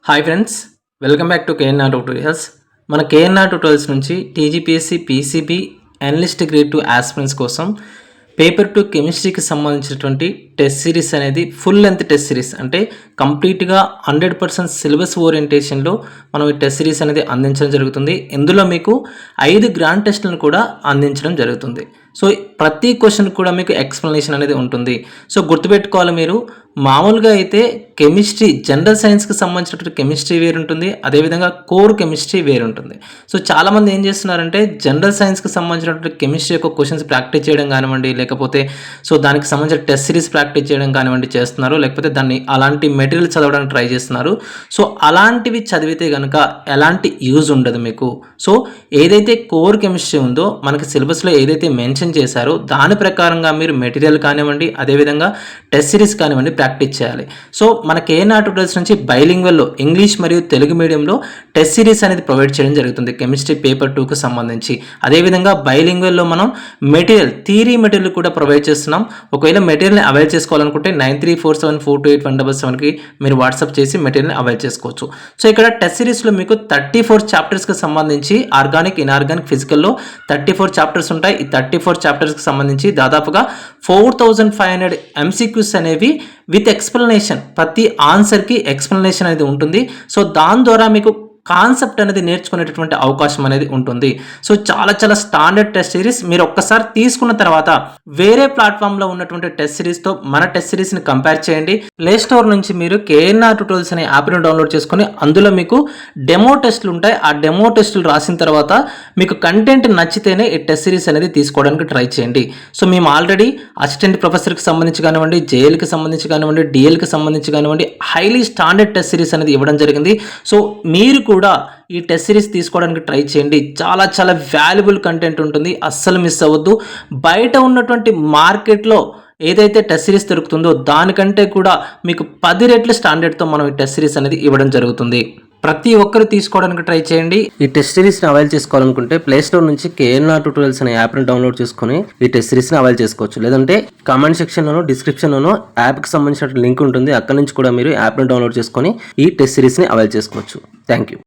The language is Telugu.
Hi friends, welcome back to KNR tutorials. మన కేఎన్ఆర్ ట్యూటోరియల్స్ నుంచి TGPSC PCB analyst grade 2 aspirants కోసం పేపర్ 2 కెమిస్ట్రీకి సంబంధించినటువంటి టెస్ట్ సిరీస్ అనేది ఫుల్ లెంత్ టెస్ట్ సిరీస్, అంటే కంప్లీట్గా 100% సిలబస్ ఓరియంటేషన్లో మనం ఈ టెస్ట్ సిరీస్ అనేది అందించడం జరుగుతుంది. ఇందులో మీకు 5 గ్రాండ్ టెస్ట్లను కూడా అందించడం జరుగుతుంది. సో ప్రతి క్వశ్చన్ కూడా మీకు ఎక్స్ప్లెనేషన్ అనేది ఉంటుంది. సో గుర్తుపెట్టుకోవాలి, మీరు మామూలుగా అయితే కెమిస్ట్రీ జనరల్ సైన్స్కి సంబంధించినటువంటి కెమిస్ట్రీ వేరు ఉంటుంది, అదేవిధంగా కోర్ కెమిస్ట్రీ వేరు ఉంటుంది. సో చాలామంది ఏం చేస్తున్నారంటే జనరల్ సైన్స్కి సంబంధించినటువంటి కెమిస్ట్రీ యొక్క క్వశ్చన్స్ ప్రాక్టీస్ చేయడం కానివ్వండి, లేకపోతే సో దానికి సంబంధించిన టెస్ట్ సిరీస్ ప్రాక్టీస్ చేయడం కానివ్వండి చేస్తున్నారు, లేకపోతే దాన్ని అలాంటి మెటీరియల్ చదవడానికి ట్రై చేస్తున్నారు. సో అలాంటివి చదివితే కనుక ఎలాంటి యూజ్ ఉండదు మీకు. సో ఏదైతే కోర్ కెమిస్ట్రీ ఉందో మనకి సిలబస్లో ఏదైతే మెన్షన్ చేశారో దాని ప్రకారంగా మీరు మెటీరియల్ కానివ్వండి, అదేవిధంగా టెస్ట్ సిరీస్ కానివ్వండి ప్రాక్టీస్ చేయాలి. సో మన కేఎన్ఆర్ ట్యూటోరియల్స్ నుంచి బైలింగ్వల్లో ఇంగ్లీష్ మరియు తెలుగు మీడియంలో టెస్ట్ సిరీస్ అనేది ప్రొవైడ్ చేయడం జరుగుతుంది కెమిస్ట్రీ పేపర్ 2కు సంబంధించి. అదేవిధంగా బైలింగ్వల్లో మనం మెటీరియల్ థియరీ మెటీరియల్ కూడా ప్రొవైడ్ చేస్తున్నాం. ఒకవేళ మెటీరియల్ని అవైల్ చేసుకోవాలనుకుంటే 9347428177కి మీరు వాట్సాప్ చేసి మెటీరియల్ని అవైల్ చేసుకోవచ్చు. సో ఇక్కడ టెస్ట్ సిరీస్లో మీకు 34 చాప్టర్స్కి సంబంధించి ఆర్గానిక్, ఇన్ఆర్గానిక్, ఫిజికల్లో 34 చాప్టర్స్ ఉంటాయి. ఈ 34 చాప్టర్స్కి సంబంధించి దాదాపుగా 4500 MCQs అనేవి విత్ ఎక్స్ప్లెనేషన్, ప్రతి ఆన్సర్కి ఎక్స్ప్లెనేషన్ అనేది ఉంటుంది. సో దాని ద్వారా మీకు కాన్సెప్ట్ అనేది నేర్చుకునేటటువంటి అవకాశం అనేది ఉంటుంది. సో చాలా చాలా స్టాండర్డ్ టెస్ట్ సిరీస్. మీరు ఒక్కసారి తీసుకున్న తర్వాత వేరే ప్లాట్ఫామ్లో ఉన్నటువంటి టెస్ట్ సిరీస్తో మన టెస్ట్ సిరీస్ని కంపేర్ చేయండి. ప్లే స్టోర్ నుంచి మీరు కేఎన్ఆర్ ట్యూటోరియల్స్ అనే యాప్ని డౌన్లోడ్ చేసుకొని అందులో మీకు డెమో టెస్టులు ఉంటాయి. ఆ డెమో టెస్టులు రాసిన తర్వాత మీకు కంటెంట్ నచ్చితేనే ఈ టెస్ట్ సిరీస్ అనేది తీసుకోవడానికి ట్రై చేయండి. సో మేము ఆల్రెడీ అసిస్టెంట్ ప్రొఫెసర్కి సంబంధించి కానివ్వండి, జేఎల్కి సంబంధించి కానివ్వండి, డిఎల్కి సంబంధించి కానివ్వండి హైలీ స్టాండర్డ్ టెస్ట్ సిరీస్ అనేది ఇవ్వడం జరిగింది. సో మీరు కూడా ఈ టెస్ట్ సిరీస్ తీసుకోవడానికి ట్రై చేయండి. చాలా చాలా వాల్యుబుల్ కంటెంట్ ఉంటుంది, అస్సలు మిస్ అవ్వద్దు. బయట ఉన్నటువంటి మార్కెట్లో ఏదైతే టెస్ట్ సిరీస్ దొరుకుతుందో దానికంటే కూడా మీకు 10 రెట్ల స్టాండర్డ్తో మనం ఈ టెస్ట్ సిరీస్ అనేది ఇవ్వడం జరుగుతుంది. ప్రతి ఒక్కరు తీసుకోవడానికి ట్రై చేయండి. ఈ టెస్ట్ సిరీస్ని అవైల్ చేసుకోవాలనుకుంటే ప్లే స్టోర్ నుంచి కేఎన్ఆర్ ట్యూటోరియల్స్ అనే యాప్ని డౌన్లోడ్ చేసుకుని ఈ టెస్ట్ సిరీస్ని అవైల్ చేసుకోవచ్చు. లేదంటే కామెంట్ సెక్షన్లోనో డిస్క్రిప్షన్లోనో యాప్కి సంబంధించిన లింక్ ఉంటుంది, అక్కడ నుంచి కూడా మీరు యాప్ని డౌన్లోడ్ చేసుకొని ఈ టెస్ట్ సిరీస్ని అవైల్ చేసుకోవచ్చు. Thank you.